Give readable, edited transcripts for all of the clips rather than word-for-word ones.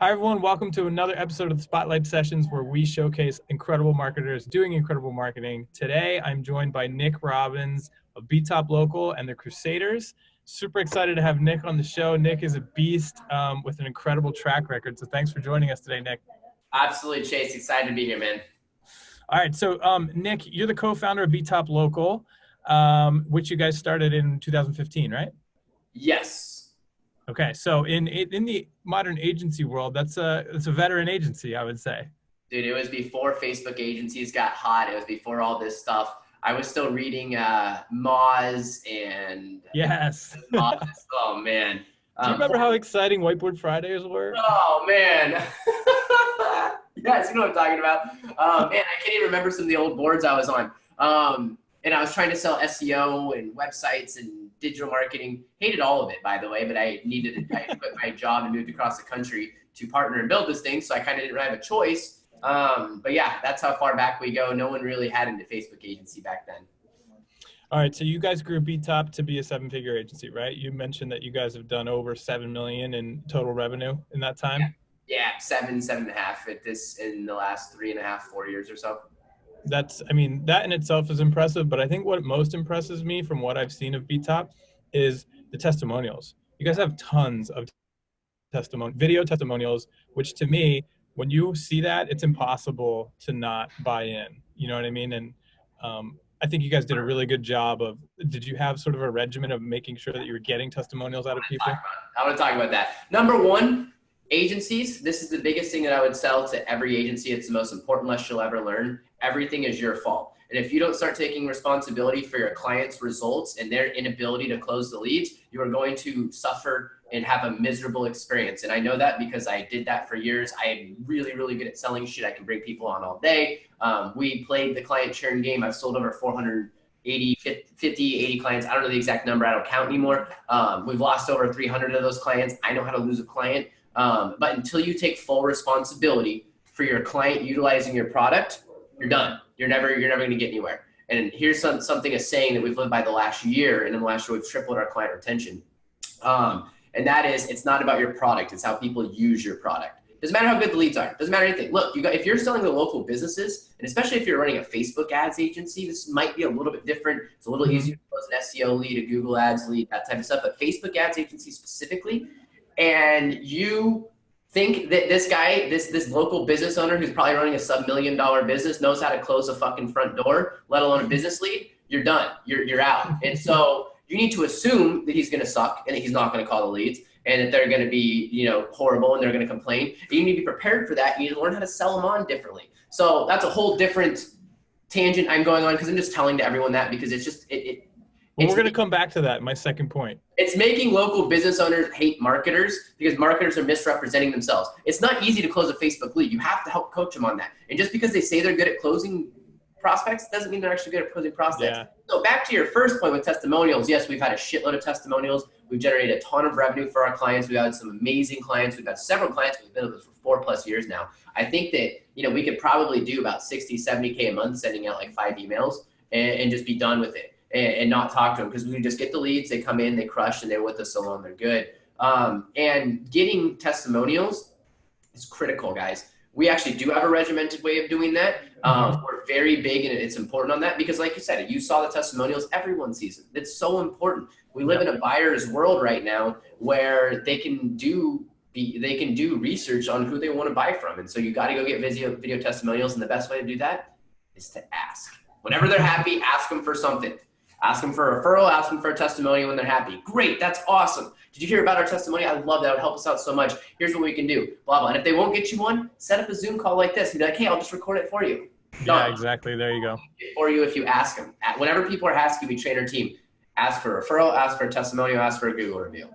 Hi, everyone. Welcome to another episode of the Spotlight Sessions where we showcase incredible marketers doing incredible marketing. Today, I'm joined by Nik Robbins of BeTop Local and the Crusaders. Super excited to have Nik on the show. Nik is a beast with an incredible track record. So thanks for joining us today, Nik. Absolutely, Chase. Excited to be here, man. All right. So, Nik, you're the co-founder of BeTop Local, which you guys started in 2015, right? Yes. Okay. So in the modern agency world, it's a veteran agency, I would say. Dude, it was before Facebook agencies got hot. It was before all this stuff. I was still reading Moz and Yes. oh man. Do you Um, remember how exciting Whiteboard Fridays were? oh man. Yes, you know what I'm talking about. Man, I can't even remember some of the old boards I was on. And I was trying to sell SEO and websites and digital marketing. Hated all of it, by the way, but I quit my job and moved across the country to partner and build this thing. So I kind of didn't really have a choice. But yeah, that's how far back we go. No one really had a Facebook agency back then. All right, so you guys grew BeTop to be a seven-figure agency, right? You mentioned that you guys have done over 7 million in total revenue in that time. Yeah, 7.5 at this in the last 3.5, 4 years or so. I mean, that in itself is impressive, but I think what most impresses me from what I've seen of BeTop is the testimonials. You guys have tons of video testimonials, which to me, when you see that, it's impossible to not buy in. You know what I mean? And I think you guys did a really good job did you have sort of a regimen of making sure that you were getting testimonials out of people? I want to talk about that. Number one, agencies. This is the biggest thing that I would sell to every agency. It's the most important lesson you'll ever learn. Everything is your fault. And if you don't start taking responsibility for your clients' results and their inability to close the leads, you are going to suffer and have a miserable experience. And I know that because I did that for years. I am really, really good at selling shit. I can bring people on all day. We played the client churn game. I've sold over 480, 50, 80 clients. I don't know the exact number. I don't count anymore. We've lost over 300 of those clients. I know how to lose a client. But until you take full responsibility for your client utilizing your product, you're done. You're never going to get anywhere. And here's something, a saying that we've lived by the last year. And in the last year, we've tripled our client retention. And that is, it's not about your product. It's how people use your product. Doesn't matter how good the leads are. Doesn't matter anything. Look, if you're selling to local businesses, and especially if you're running a Facebook ads agency, this might be a little bit different. It's a little easier to close an SEO lead, a Google ads lead, that type of stuff. But Facebook ads agency specifically, and you think that this guy, this local business owner who's probably running a sub-$1 million business knows how to close a fucking front door, let alone a business lead, you're done. You're out. And so you need to assume that he's going to suck and that he's not going to call the leads and that they're going to be, horrible and they're going to complain. And you need to be prepared for that. You need to learn how to sell them on differently. So that's a whole different tangent I'm going on because I'm just telling to everyone that because it's just, we're going to come back to that, my second point. It's making local business owners hate marketers because marketers are misrepresenting themselves. It's not easy to close a Facebook lead. You have to help coach them on that. And just because they say they're good at closing prospects doesn't mean they're actually good at closing prospects. Yeah. So back to your first point with testimonials. Yes, we've had a shitload of testimonials. We've generated a ton of revenue for our clients. We've had some amazing clients. We've had several clients. We've been with this for 4+ years now. I think that, we could probably do about 60, 70K a month sending out like 5 emails and just be done with it. And not talk to them because we just get the leads, they come in, they crush, and they're with us so long, they're good. And getting testimonials is critical, guys. We actually do have a regimented way of doing that. We're very big and it's important on that because like you said, you saw the testimonials, everyone sees it. It's so important. We live in a buyer's world right now where they can do research on who they want to buy from. And so you got to go get video testimonials. And the best way to do that is to ask. Whenever they're happy, ask them for something. Ask them for a referral, ask them for a testimonial when they're happy. Great, that's awesome. Did you hear about our testimony? I love that. It would help us out so much. Here's what we can do, blah, blah. And if they won't get you one, set up a Zoom call like this and be like, hey, I'll just record it for you. Done. Yeah, exactly. There you go. For you if you ask them. Whenever people are asking, we train our team. Ask for a referral, ask for a testimonial, ask for a Google review.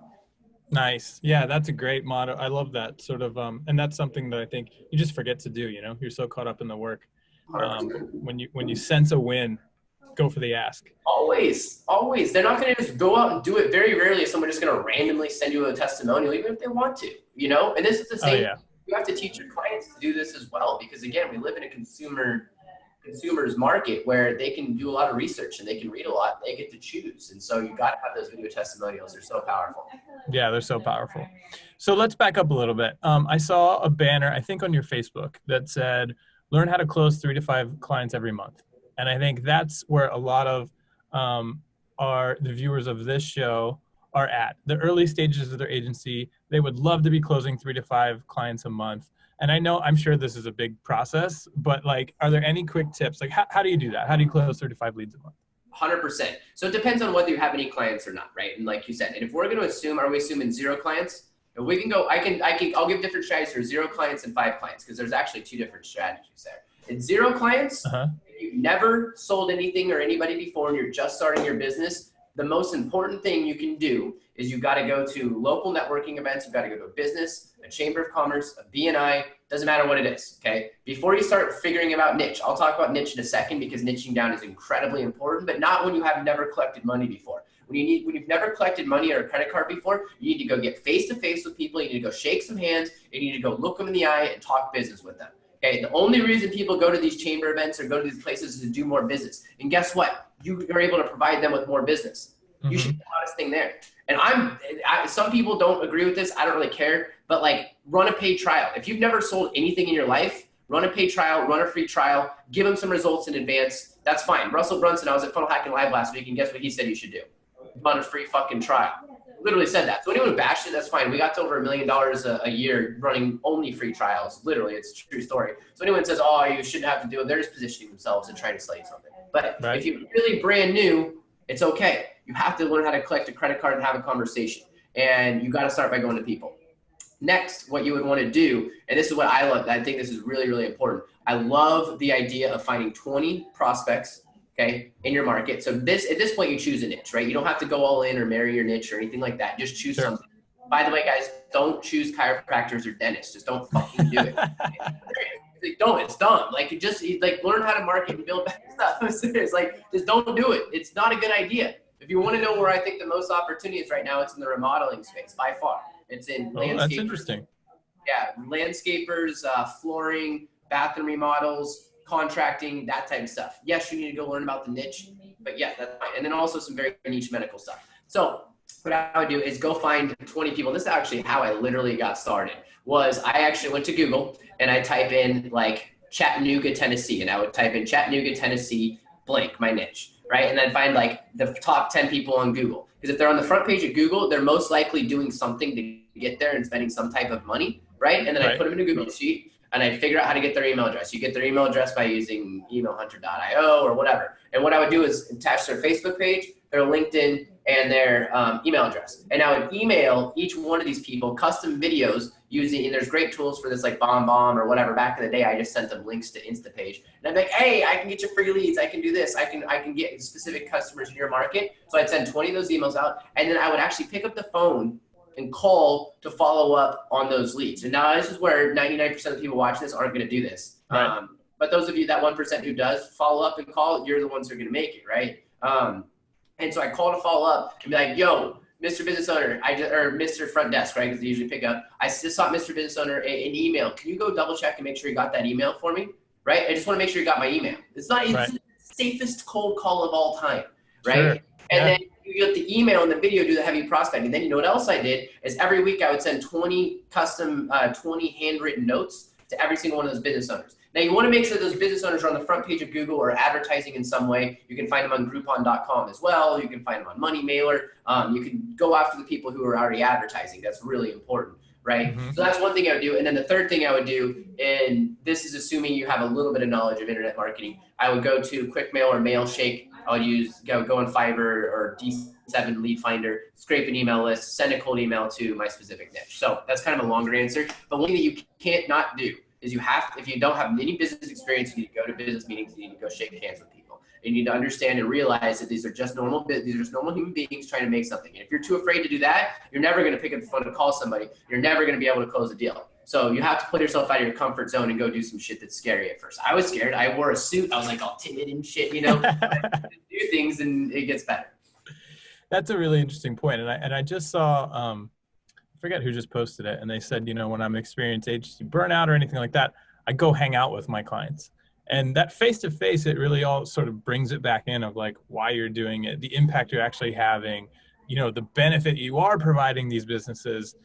Nice. Yeah, that's a great motto. I love that sort of, and that's something that I think you just forget to do, You're so caught up in the work. When you sense a win, go for the ask. Always. They're not going to just go out and do it. Very rarely is someone just going to randomly send you a testimonial, even if they want to, And this is the same. You have to teach your clients to do this as well, because again, we live in a consumer's market where they can do a lot of research and they can read a lot. They get to choose, and so you got to have those video testimonials. They're so powerful. Yeah, they're so powerful. So let's back up a little bit. I saw a banner, I think on your Facebook, that said, learn how to close 3 to 5 clients every month. And I think that's where a lot of the viewers of this show are at. The early stages of their agency, they would love to be closing 3 to 5 clients a month. And I'm sure this is a big process, but like, are there any quick tips? Like, how do you do that? How do you close 3 to 5 leads a month? 100%. So it depends on whether you have any clients or not, right? And like you said, and if we're going to assume, are we assuming 0 clients? And we can go, I'll give different strategies for 0 clients and 5 clients, because there's actually 2 different strategies there. In 0 clients, if you've never sold anything or anybody before and you're just starting your business, the most important thing you can do is you've got to go to local networking events. You've got to go to a business, a chamber of commerce, a BNI, doesn't matter what it is, okay? Before you start figuring about niche, I'll talk about niche in a second, because niching down is incredibly important, but not when you have never collected money before. When you've never collected money or a credit card before, you need to go get face-to-face with people. You need to go shake some hands. You need to go look them in the eye and talk business with them. Okay, the only reason people go to these chamber events or go to these places is to do more business. And guess what? You are able to provide them with more business. You should be the hottest thing there. And some people don't agree with this. I don't really care. But like, run a paid trial. If you've never sold anything in your life, run a paid trial, run a free trial, give them some results in advance. That's fine. Russell Brunson, I was at Funnel Hacking Live last week, and guess what he said you should do? Run a free fucking trial. Literally said that. So anyone who bashed it, that's fine. We got to over $1 million a year running only free trials. Literally, it's a true story. So anyone says, oh, you shouldn't have to do it, they're just positioning themselves and trying to sell you something. But if you're really brand new, it's okay. You have to learn how to collect a credit card and have a conversation. And you got to start by going to people. Next, what you would want to do, and this is what I love, I think this is really, really important. I love the idea of finding 20 prospects, okay, in your market. So at this point, you choose a niche, right? You don't have to go all in or marry your niche or anything like that. Just choose something. By the way, guys, don't choose chiropractors or dentists. Just don't fucking do it. Don't. It's dumb. Like, learn how to market and build stuff. I'm serious. Like, just don't do it. It's not a good idea. If you want to know where I think the most opportunity is right now, it's in the remodeling space by far. It's in landscapers. That's interesting. Yeah, landscapers, flooring, bathroom remodels, contracting, that type of stuff. Yes, you need to go learn about the niche, but yeah, that's fine. And then also some very niche medical stuff. So what I would do is go find 20 people. This is actually how I literally got started. Was I actually went to Google and I type in like Chattanooga, Tennessee, and I would type in Chattanooga, Tennessee, blank, my niche, right? And then find like the top 10 people on Google. Because if they're on the front page of Google, they're most likely doing something to get there and spending some type of money, right? And then I put them in a Google sheet and I figure out how to get their email address. You get their email address by using emailhunter.io or whatever. And what I would do is attach their Facebook page, their LinkedIn, and their email address. And I would email each one of these people custom videos using, and there's great tools for this like BombBomb or whatever. Back in the day, I just sent them links to Instapage. And I'm like, hey, I can get you free leads. I can do this. I can get specific customers in your market. So I'd send 20 of those emails out. And then I would actually pick up the phone and call to follow up on those leads. And now this is where 99% of people watching this aren't going to do this. Right. But those of you, that 1% who does follow up and call, you're the ones who are going to make it, right? And so I call to follow up and be like, yo, Mr. Business Owner, or Mr. Front Desk, right? Because they usually pick up. I just saw Mr. Business Owner an email. Can you go double check and make sure you got that email for me? Right? I just want to make sure you got my email. It's the safest cold call of all time, right? Sure. And then you get the email and the video, do the heavy prospecting. Then you know what else I did is every week I would send 20 custom, 20 handwritten notes to every single one of those business owners. Now you want to make sure those business owners are on the front page of Google or advertising in some way. You can find them on Groupon.com as well. You can find them on Money Mailer. You can go after the people who are already advertising. That's really important, right? So that's one thing I would do. And then the third thing I would do, and this is assuming you have a little bit of knowledge of internet marketing, I would go to QuickMail or MailShake. I would go on Fiverr or D7 Lead Finder, scrape an email list, send a cold email to my specific niche. So that's kind of a longer answer. But one thing that you can't not do is if you don't have any business experience, you need to go to business meetings, you need to go shake hands with people. You need to understand and realize that these are just normal human beings trying to make something. And if you're too afraid to do that, you're never going to pick up the phone and call somebody. You're never going to be able to close a deal. So you have to put yourself out of your comfort zone and go do some shit that's scary at first. I was scared. I wore a suit. I was like all timid and shit, you know, do things and it gets better. That's a really interesting point. And I just saw, I forget who just posted it. And they said, you know, when I'm experiencing agency burnout or anything like that, I go hang out with my clients. And that face-to-face, it really all sort of brings it back in of like why you're doing it, the impact you're actually having, you know, the benefit you are providing these businesses.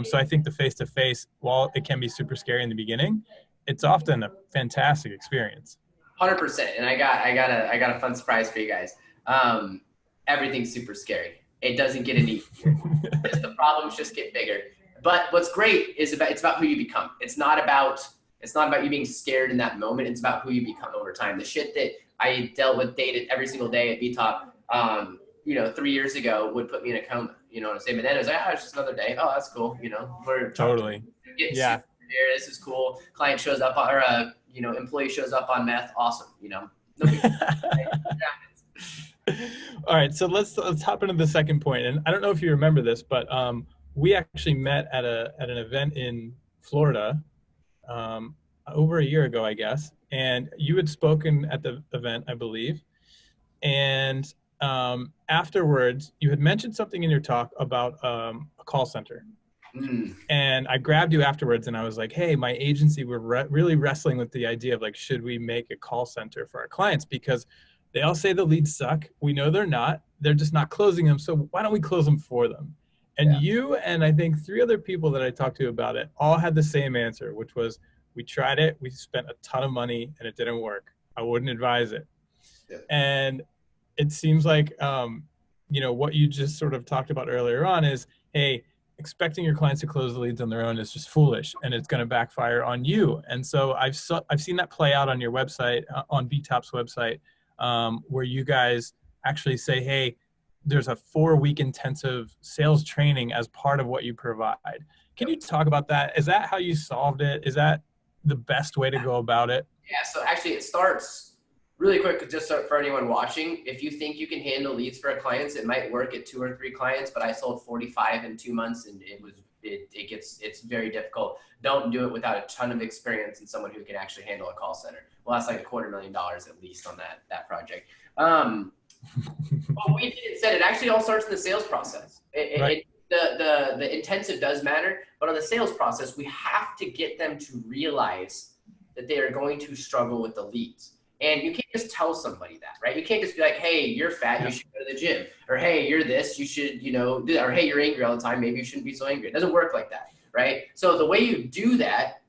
So I think the face-to-face, while it can be super scary in the beginning, it's often a fantastic experience. 100%. And I got a fun surprise for you guys. Everything's super scary. It doesn't get any easier. Just the problems just get bigger. But what's great is it's about who you become. It's not about you being scared in that moment. It's about who you become over time. The shit that I dealt with dated every single day at BeTop, 3 years ago would put me in a coma. You know what I'm saying? But then it was like, it's just another day. Oh, that's cool. We're Totally. getting Yeah. super here. This is cool. Client shows up on, or employee shows up on meth. Awesome. No big deal. All right, so let's hop into the second point. And I don't know if you remember this, but we actually met at an event in Florida over a year ago, I guess. And you had spoken at the event, I believe. And afterwards, you had mentioned something in your talk about a call center. And I grabbed you afterwards and I was like, hey, my agency, we're really wrestling with the idea of like, should we make a call center for our clients? Because they all say the leads suck. We know they're not. They're just not closing them. So why don't we close them for them? And you and I think 3 other people that I talked to about it all had the same answer, which was we tried it. We spent a ton of money and it didn't work. I wouldn't advise it. Yeah. And it seems like, what you just sort of talked about earlier on is, hey, expecting your clients to close the leads on their own is just foolish and it's going to backfire on you. And so I've seen that play out on your website, on BeTop's website, where you guys actually say, hey, there's a 4-week intensive sales training as part of what you provide. Can you talk about that? Is that how you solved it? Is that the best way to go about it? Yeah, so actually it starts really quick, just for anyone watching. If you think you can handle leads for a client, it might work at 2 or 3 clients, but I sold 45 in 2 months and it's very difficult. Don't do it without a ton of experience and someone who can actually handle a call center. Well, that's like $250,000 at least on that project. What we did instead, it actually all starts in the sales process. The intensive does matter, but on the sales process, we have to get them to realize that they are going to struggle with the leads. And you can't just tell somebody that, right? You can't just be like, hey, you're fat, you should go to the gym. Or, hey, you're this, you should, or, hey, you're angry all the time, maybe you shouldn't be so angry. It doesn't work like that, right? So the way you do that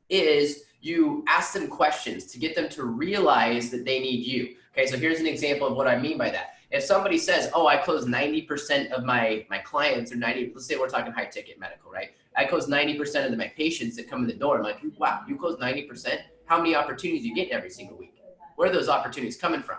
is you ask them questions to get them to realize that they need you. Okay, so here's an example of what I mean by that. If somebody says, oh, I close 90% of my clients, or let's say we're talking high ticket medical, right? I close 90% of my patients that come in the door. I'm like, wow, you close 90%? How many opportunities you get every single week? Where are those opportunities coming from?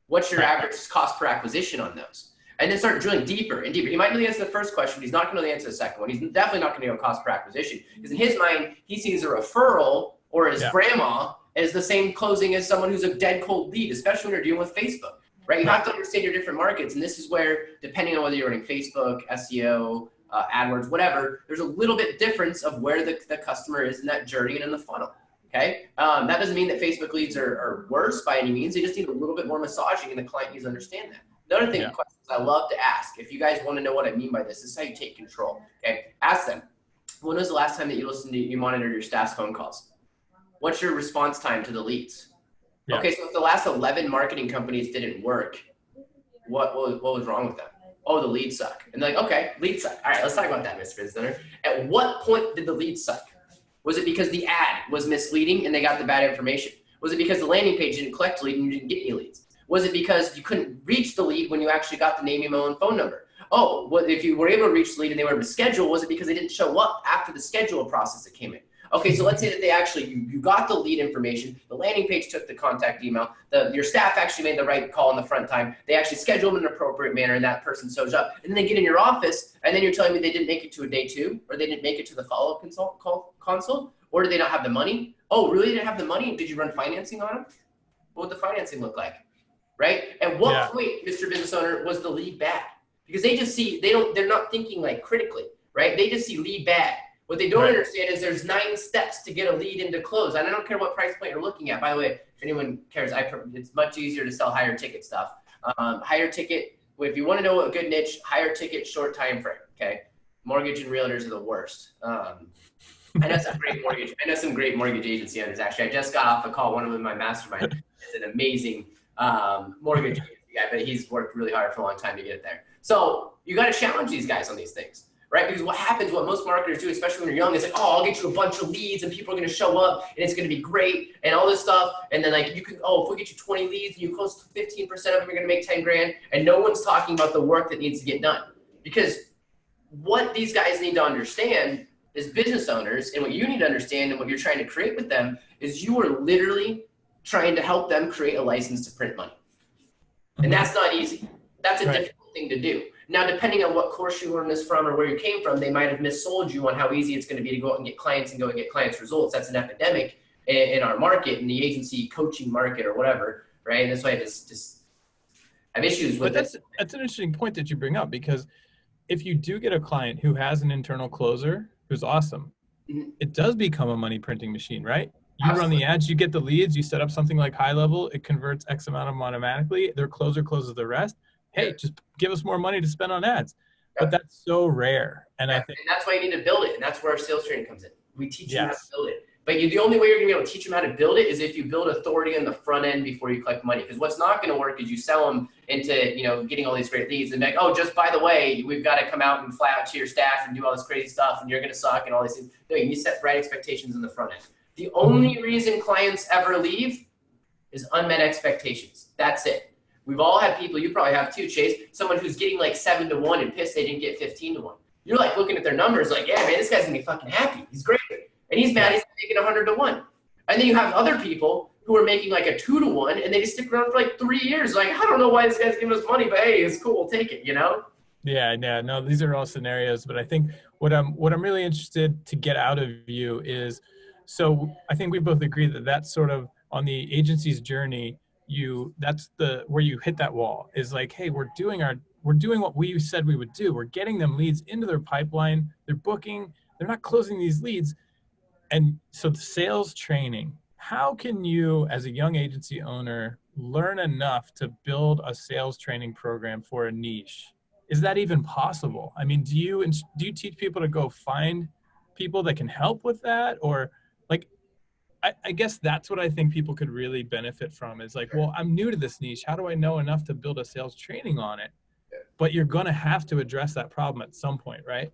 What's your average cost per acquisition on those? And then start drilling deeper and deeper. He might know the answer to the first question, but he's not going to know the answer to the second one. He's definitely not going to know cost per acquisition, because in his mind, he sees a referral or his grandma as the same closing as someone who's a dead cold lead, especially when you're dealing with Facebook, right? You have to understand your different markets. And this is where, depending on whether you're running Facebook, SEO, AdWords, whatever, there's a little bit difference of where the customer is in that journey and in the funnel. Okay, that doesn't mean that Facebook leads are worse by any means. They just need a little bit more massaging, and the client needs to understand that. Another thing, questions I love to ask, if you guys want to know what I mean by this is how you take control. Okay, ask them, when was the last time that you monitored your staff's phone calls? What's your response time to the leads? Yeah. Okay, so if the last 11 marketing companies didn't work, what was wrong with them? Oh, the leads suck. And they're like, okay, leads suck. All right, let's talk about that, Mr. Business Owner. At what point did the leads suck? Was it because the ad was misleading and they got the bad information? Was it because the landing page didn't collect a lead and you didn't get any leads? Was it because you couldn't reach the lead when you actually got the name, email, and phone number? Oh, well, if you were able to reach the lead and they were able to schedule, was it because they didn't show up after the schedule process that came in? Okay, so let's say that they actually, you got the lead information, the landing page took the contact email, your staff actually made the right call in the front time, they actually scheduled them in an appropriate manner, and that person shows up, and then they get in your office, and then you're telling me they didn't make it to a day 2, or they didn't make it to the follow-up consult, or did they not have the money? Oh, really didn't have the money? Did you run financing on them? What would the financing look like, right? At what point, Mr. Business Owner, was the lead bad? Because they just see, they're not thinking like critically, right? They just see lead bad. What they don't understand is there's 9 steps to get a lead into close. And I don't care what price point you're looking at. By the way, if anyone cares, it's much easier to sell higher ticket stuff. Higher ticket, if you want to know a good niche, higher ticket, short time frame, okay? Mortgage and realtors are the worst. I know some great mortgage agency owners, actually. I just got off a call, one of them in my mastermind. It's an amazing mortgage agency guy, but he's worked really hard for a long time to get there. So you got to challenge these guys on these things. right? Because what happens, what most marketers do, especially when you're young, is like, oh, I'll get you a bunch of leads and people are going to show up and it's going to be great and all this stuff. And then like you can, oh, if we get you 20 leads and you close to 15% of them, you're going to make 10 grand. And no one's talking about the work that needs to get done. Because what these guys need to understand as business owners, and what you need to understand and what you're trying to create with them, is you are literally trying to help them create a license to print money. And that's not easy. That's a difficult thing to do. Now, depending on what course you learned this from or where you came from, they might have missold you on how easy it's going to be to go out and get clients and go and get clients results. That's an epidemic in our market, in the agency coaching market or whatever, right? And that's why I just have issues with it. That's an interesting point that you bring up, because if you do get a client who has an internal closer who's awesome, it does become a money printing machine, right? You Absolutely. Run the ads, you get the leads, you set up something like HighLevel, it converts X amount of them automatically, their closer closes the rest. Hey, just give us more money to spend on ads. But that's so rare. And I think that's why you need to build it. And that's where our sales training comes in. We teach you how to build it. But the only way you're going to be able to teach them how to build it is if you build authority on the front end before you collect money. Because what's not going to work is you sell them into, getting all these great leads and like, oh, just by the way, we've got to come out and fly out to your staff and do all this crazy stuff and you're going to suck and all these things. No, you need to set right expectations in the front end. The only reason clients ever leave is unmet expectations. That's it. We've all had people, you probably have too, Chase, someone who's getting like 7-1 and pissed they didn't get 15-1. You're like looking at their numbers like, yeah, man, this guy's gonna be fucking happy. He's great. And he's mad he's making 100-1. And then you have other people who are making like a 2-1 and they just stick around for like 3 years. Like, I don't know why this guy's giving us money, but hey, it's cool, we'll take it, Yeah, no, these are all scenarios, but I think what I'm really interested to get out of you is, so I think we both agree that that's sort of on the agency's journey, that's where you hit that wall, is like, hey, we're doing what we said we would do. We're getting them leads into their pipeline. They're booking, they're not closing these leads. And so the sales training, how can you as a young agency owner learn enough to build a sales training program for a niche? Is that even possible? I mean, do you teach people to go find people that can help with that? Or like, I guess that's what I think people could really benefit from, is like, well, I'm new to this niche. How do I know enough to build a sales training on it? But you're going to have to address that problem at some point, right?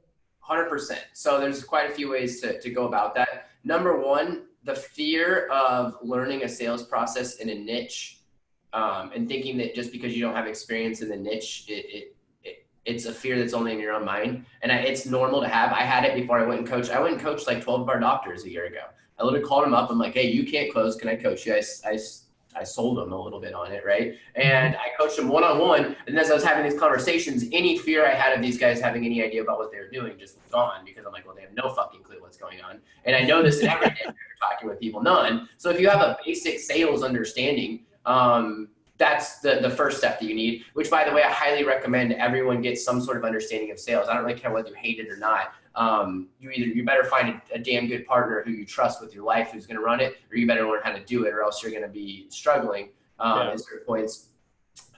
100%. So there's quite a few ways to go about that. Number one, the fear of learning a sales process in a niche and thinking that just because you don't have experience in the niche, it's a fear that's only in your own mind. And it's normal to have. I had it before I went and coached. I went and coached like 12 of our doctors a year ago. I literally called them up. I'm like, hey, you can't close. Can I coach you? I sold them a little bit on it, right? And I coached them one-on-one. And as I was having these conversations, any fear I had of these guys having any idea about what they were doing just was gone, because I'm like, well, they have no fucking clue what's going on. And I know this in every day you're talking with people, none. So if you have a basic sales understanding, that's the first step that you need, which, by the way, I highly recommend everyone get some sort of understanding of sales. I don't really care whether you hate it or not. You better find a damn good partner who you trust with your life, who's going to run it, or you better learn how to do it, or else you're going to be struggling at certain points.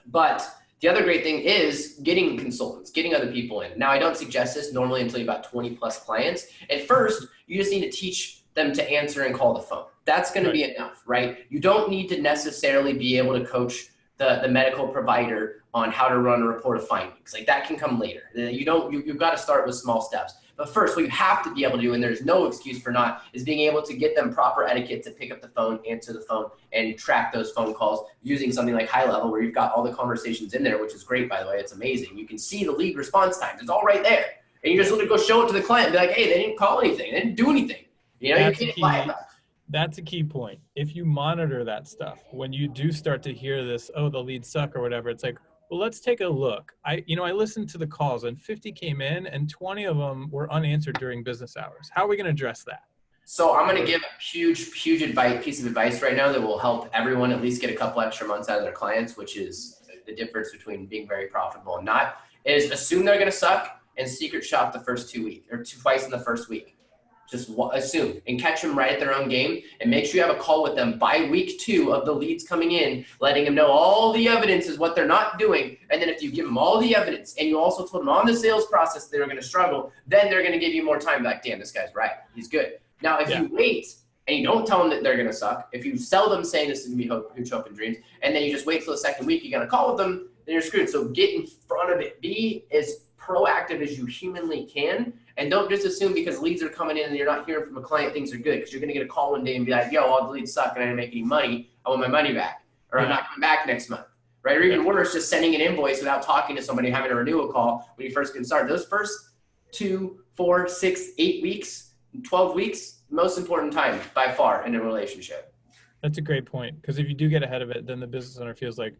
But the other great thing is getting consultants, getting other people in. Now, I don't suggest this normally until you've got 20 plus clients. At first, you just need to teach them to answer and call the phone. That's going to be enough, right? You don't need to necessarily be able to coach the medical provider on how to run a report of findings. Like, that can come later. You've got to start with small steps. But first, what you have to be able to do, and there's no excuse for not, is being able to get them proper etiquette to pick up the phone, answer the phone, and track those phone calls using something like HighLevel, where you've got all the conversations in there, which is great, by the way. It's amazing. You can see the lead response times. It's all right there. And you just want to go show it to the client and be like, hey, they didn't call anything. They didn't do anything. You can't lie about it. That's a key point. If you monitor that stuff, when you do start to hear this, oh, the leads suck or whatever, it's like, well, let's take a look. I listened to the calls and 50 came in and 20 of them were unanswered during business hours. How are we going to address that? So I'm going to give a huge piece of advice right now that will help everyone at least get a couple extra months out of their clients, which is the difference between being very profitable and not, is assume they're going to suck and secret shop the first 2 weeks or twice in the first week. Just assume and catch them right at their own game, and make sure you have a call with them by week 2 of the leads coming in, letting them know all the evidence is what they're not doing. And then if you give them all the evidence and you also told them on the sales process they're going to struggle, then they're going to give you more time. Like, damn, this guy's right. He's good. Now, if you wait and you don't tell them that they're going to suck, if you sell them saying this is going to be huge hope and dreams, and then you just wait till the second week, you're going to call with them, then you're screwed. So get in front of it. Be as proactive as you humanly can. And don't just assume because leads are coming in and you're not hearing from a client, things are good. Because you're going to get a call one day and be like, yo, all the leads suck and I didn't make any money. I want my money back. Or I'm not coming back next month. Right? Or even worse, just sending an invoice without talking to somebody, having a renewal call when you first get started. Those first 2, 4, 6, 8 weeks, 12 weeks, most important time by far in a relationship. That's a great point. Because if you do get ahead of it, then the business owner feels like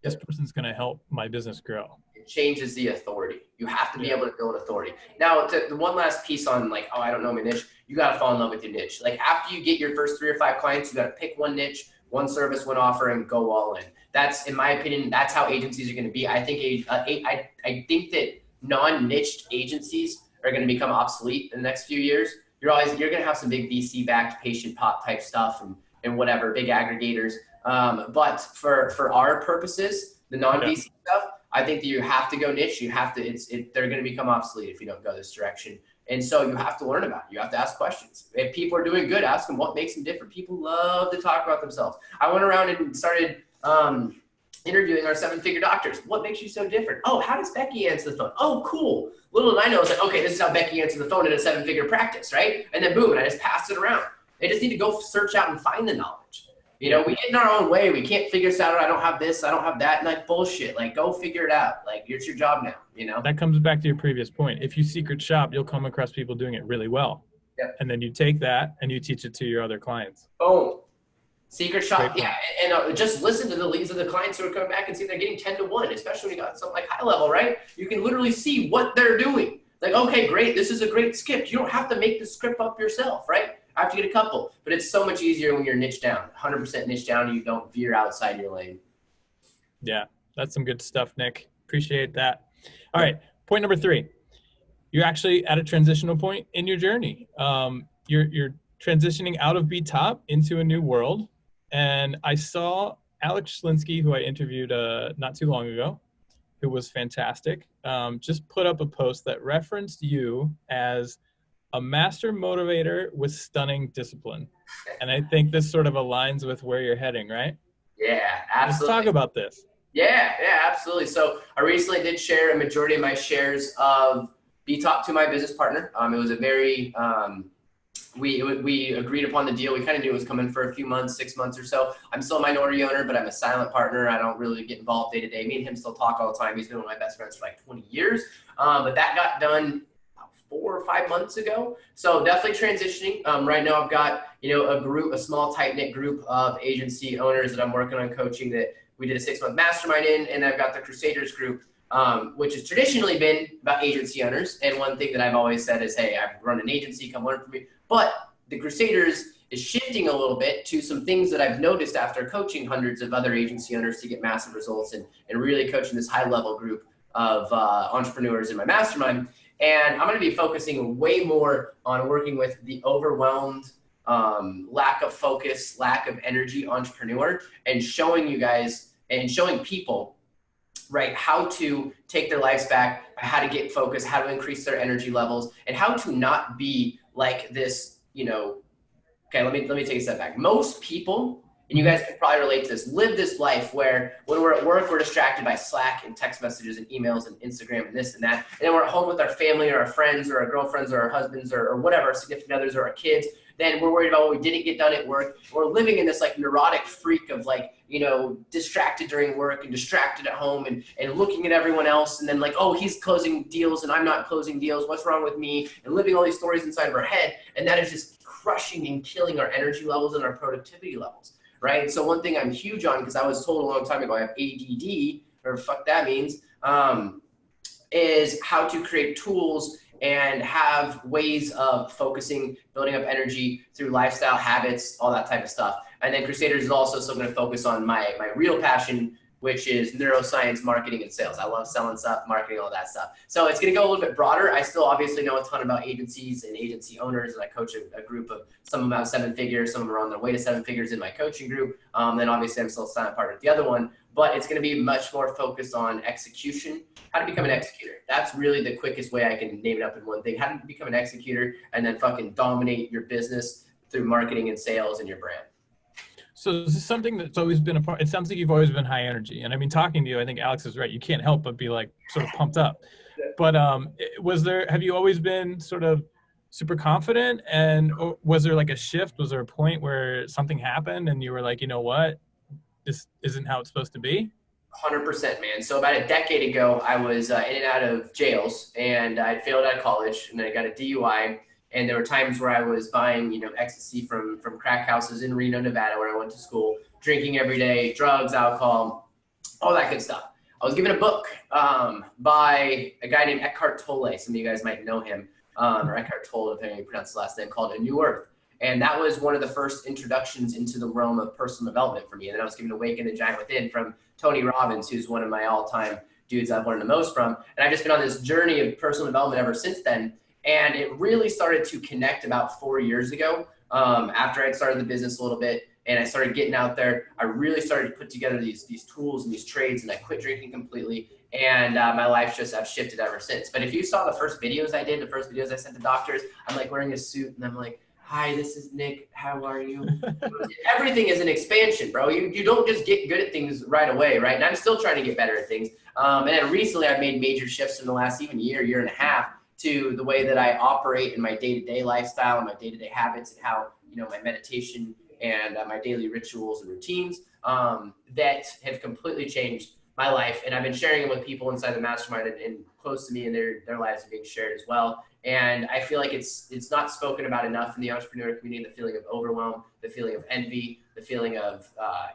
this person's going to help my business grow. It changes the authority. You have to be able to build authority. Now, the one last piece on like, oh, I don't know my niche. You got to fall in love with your niche. Like after you get your first 3 or 5 clients, you got to pick one niche, one service, one offer, and go all in. That's, in my opinion, that's how agencies are going to be. I think I think that non-niched agencies are going to become obsolete in the next few years. You're going to have some big VC-backed patient pop type stuff and whatever, big aggregators. But for our purposes, the non-VC stuff, I think that you have to go niche. You have to, they're going to become obsolete if you don't go this direction. And so you have to learn about it. You have to ask questions. If people are doing good, ask them what makes them different. People love to talk about themselves. I went around and started interviewing our 7-figure doctors. What makes you so different? Oh, how does Becky answer the phone? Oh, cool. Little did I know, it's like, okay, this is how Becky answers the phone in a 7-figure practice, right? And then boom, and I just passed it around. They just need to go search out and find the knowledge. You know, we get in our own way. We can't figure this out. I don't have this. I don't have that. And like bullshit. Like go figure it out. Like it's your job now, you know? That comes back to your previous point. If you secret shop, you'll come across people doing it really well. Yep. And then you take that and you teach it to your other clients. Boom. Secret shop. Yeah. And just listen to the leads of the clients who are coming back and see they're getting 10 to 1, especially when you got something like HighLevel, right? You can literally see what they're doing. Like, okay, great. This is a great script. You don't have to make the script up yourself, right? I have to get a couple, but it's so much easier when you're niche down, 100% niche down, and you don't veer outside your lane. Yeah, that's some good stuff, Nick. Appreciate that. All right, point number 3. You're actually at a transitional point in your journey. You're transitioning out of BeTop into a new world. And I saw Alex Schlinsky, who I interviewed not too long ago, who was fantastic, just put up a post that referenced you as a master motivator with stunning discipline. And I think this sort of aligns with where you're heading, right? Yeah, absolutely. Let's talk about this. Yeah, absolutely. So I recently did share a majority of my shares of BeTop to my business partner. It was a very, we agreed upon the deal. We kind of knew it was coming for a few months, 6 months or so. I'm still a minority owner, but I'm a silent partner. I don't really get involved day to day. Me and him still talk all the time. He's been one of my best friends for like 20 years. But that got done 4 or 5 months ago. So definitely transitioning. Right now I've got, a small tight-knit group of agency owners that I'm working on coaching that we did a 6-month mastermind in. And I've got the Crusaders group, which has traditionally been about agency owners. And one thing that I've always said is, hey, I've run an agency, come learn from me. But the Crusaders is shifting a little bit to some things that I've noticed after coaching hundreds of other agency owners to get massive results and really coaching this high-level group of entrepreneurs in my mastermind. And I'm going to be focusing way more on working with the overwhelmed, lack of focus, lack of energy entrepreneur and showing you guys and showing people, right, how to take their lives back, how to get focused, how to increase their energy levels, and how to not be like this, okay, let me take a step back. Most people, and you guys can probably relate to this, live this life where when we're at work, we're distracted by Slack and text messages and emails and Instagram and this and that. And then we're at home with our family or our friends or our girlfriends or our husbands or whatever, our significant others or our kids. Then we're worried about what we didn't get done at work. We're living in this like neurotic freak of like, distracted during work and distracted at home and looking at everyone else. And then like, oh, he's closing deals and I'm not closing deals. What's wrong with me? And living all these stories inside of our head. And that is just crushing and killing our energy levels and our productivity levels. Right. So one thing I'm huge on, because I was told a long time ago, I have ADD, or fuck that means, is how to create tools and have ways of focusing, building up energy through lifestyle habits, all that type of stuff. And then Crusaders is also still going to focus on my real passion, which is neuroscience, marketing, and sales. I love selling stuff, marketing, all that stuff. So it's going to go a little bit broader. I still obviously know a ton about agencies and agency owners, and I coach a group of some of them have 7 figures, some of them are on their way to 7 figures in my coaching group. Then obviously I'm still a silent partner with the other one, but it's going to be much more focused on execution, how to become an executor. That's really the quickest way I can name it up in one thing, how to become an executor and then fucking dominate your business through marketing and sales and your brand. So this is something that's always been a part. It sounds like you've always been high energy. And I mean, talking to you, I think Alex is right. You can't help but be like sort of pumped up. But have you always been sort of super confident, and was there like a shift? Was there a point where something happened and you were like, you know what, this isn't how it's supposed to be? 100%, man. So about a decade ago, I was in and out of jails, and I failed out of college, and I got a DUI. And there were times where I was buying, ecstasy from crack houses in Reno, Nevada, where I went to school, drinking every day, drugs, alcohol, all that good stuff. I was given a book by a guy named Eckhart Tolle. Some of you guys might know him, or Eckhart Tolle, depending on how you pronounce the last name, called A New Earth. And that was one of the first introductions into the realm of personal development for me. And then I was given Awaken the Giant Within from Tony Robbins, who's one of my all-time dudes I've learned the most from. And I've just been on this journey of personal development ever since then. And it really started to connect about 4 years ago, after I'd started the business a little bit and I started getting out there. I really started to put together these tools and these trades, and I quit drinking completely. And my life's just, I've shifted ever since. But if you saw the first videos I did, the first videos I sent to doctors, I'm like wearing a suit and I'm like, hi, this is Nick. How are you? Everything is an expansion, bro. You don't just get good at things right away, right? And I'm still trying to get better at things. And then recently I've made major shifts in the last even year and a half to the way that I operate in my day-to-day lifestyle and my day-to-day habits, and how, my meditation and my daily rituals and routines that have completely changed my life. And I've been sharing them with people inside the mastermind and close to me, and their lives are being shared as well. And I feel like it's not spoken about enough in the entrepreneur community, the feeling of overwhelm, the feeling of envy, the feeling of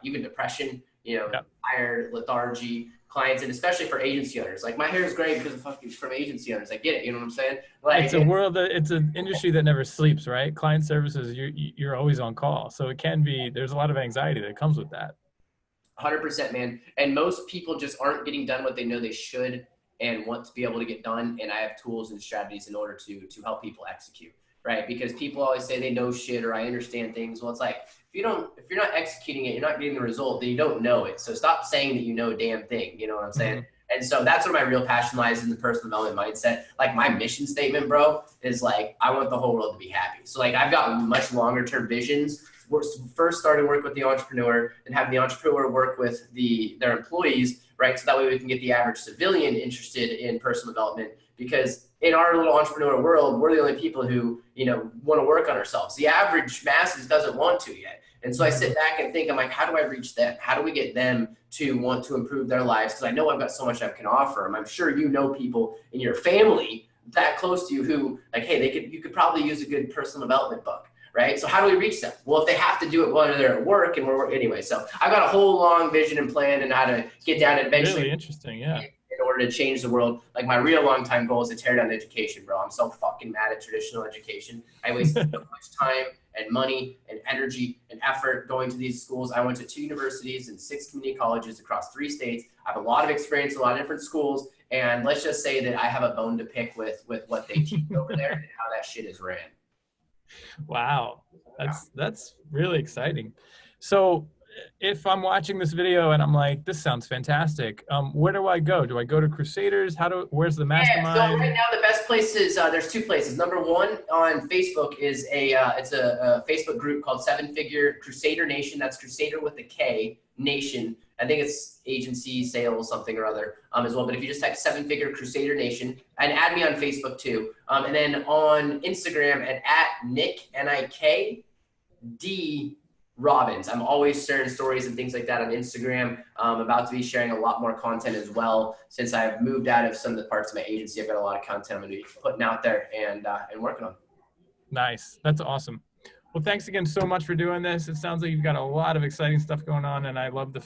even depression, tired, lethargy, clients, and especially for agency owners. Like, my hair is gray because of from agency owners. I get it. You know what I'm saying? Like, it's a world that it's an industry that never sleeps, right? Client services, you're always on call. So it can be, there's a lot of anxiety that comes with that. 100%, man. And most people just aren't getting done what they know they should and want to be able to get done. And I have tools and strategies in order to help people execute, right? Because people always say they know shit or I understand things. Well, it's like, if you're not executing it, you're not getting the result, then you don't know it. So stop saying that you know a damn thing. You know what I'm saying? Mm-hmm. And so that's where my real passion lies, in the personal development mindset. Like, my mission statement, bro, is like, I want the whole world to be happy. So like, I've got much longer term visions. We're first starting work with the entrepreneur and having the entrepreneur work with their employees, right? So that way we can get the average civilian interested in personal development, because in our little entrepreneur world, we're the only people who, want to work on ourselves. The average masses doesn't want to yet. And so I sit back and think, I'm like, how do I reach them? How do we get them to want to improve their lives? Because I know I've got so much I can offer them. I'm sure you know people in your family that close to you who, like, hey, you could probably use a good personal development book, right? So how do we reach them? Well, if they have to do it while they're at work, and we're anyway. So I've got a whole long vision and plan and how to get down and eventually. Really interesting, yeah. In order to change the world. Like, my real long time goal is to tear down education, bro. I'm so fucking mad at traditional education. I wasted so much time and money and energy and effort going to these schools. I went to 2 universities and 6 community colleges across 3 states. I have a lot of experience, a lot of different schools. And let's just say that I have a bone to pick with what they teach over there and how that shit is ran. Wow. That's really exciting. So if I'm watching this video and I'm like, this sounds fantastic, where do I go? Do I go to Krusaders? Where's the mastermind? Yeah, so right now the best places, there's 2 places. Number one, on Facebook is it's a Facebook group called 7-Figure Krusader Nation. That's Krusader with a K, Nation. I think it's agency, sales, something or other as well. But if you just type 7-Figure Krusader Nation, and add me on Facebook too. And then on Instagram at Nik, N-I-K-D Robbins. I'm always sharing stories and things like that on Instagram. I'm about to be sharing a lot more content as well. Since I've moved out of some of the parts of my agency, I've got a lot of content I'm going to be putting out there and working on. Nice. That's awesome. Well, thanks again so much for doing this. It sounds like you've got a lot of exciting stuff going on, and I love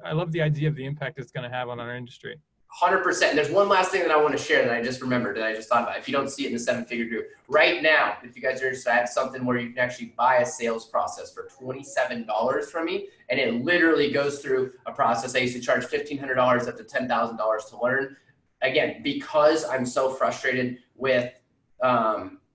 I love the idea of the impact it's going to have on our industry. 100%. And there's one last thing that I want to share that I just remembered, that I just thought about. If you don't see it in the 7-Figure group right now, if you guys are interested, I have something where you can actually buy a sales process for $27 from me. And it literally goes through a process. I used to charge $1,500 up to $10,000 to learn. Again, because I'm so frustrated with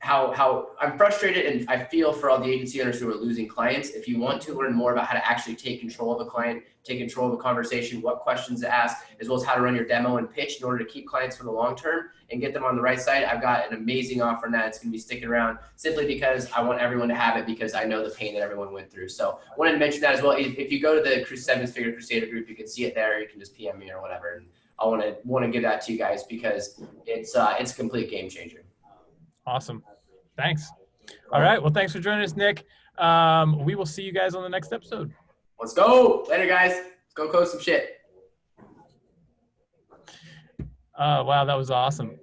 how I'm frustrated, and I feel for all the agency owners who are losing clients. If you want to learn more about how to actually take control of a client, take control of a conversation, what questions to ask, as well as how to run your demo and pitch in order to keep clients for the long term and get them on the right side, I've got an amazing offer on that. It's going to be sticking around simply because I want everyone to have it, because I know the pain that everyone went through. So I wanted to mention that as well. If you go to the 7-Figure Krusader group, you can see it there. You can just PM me or whatever, and I want to give that to you guys because it's a complete game changer. Awesome. Thanks. All All right. right. Well, thanks for joining us, Nick. We will see you guys on the next episode. Let's go. Later, guys. Let's go code some shit. Wow, that was awesome.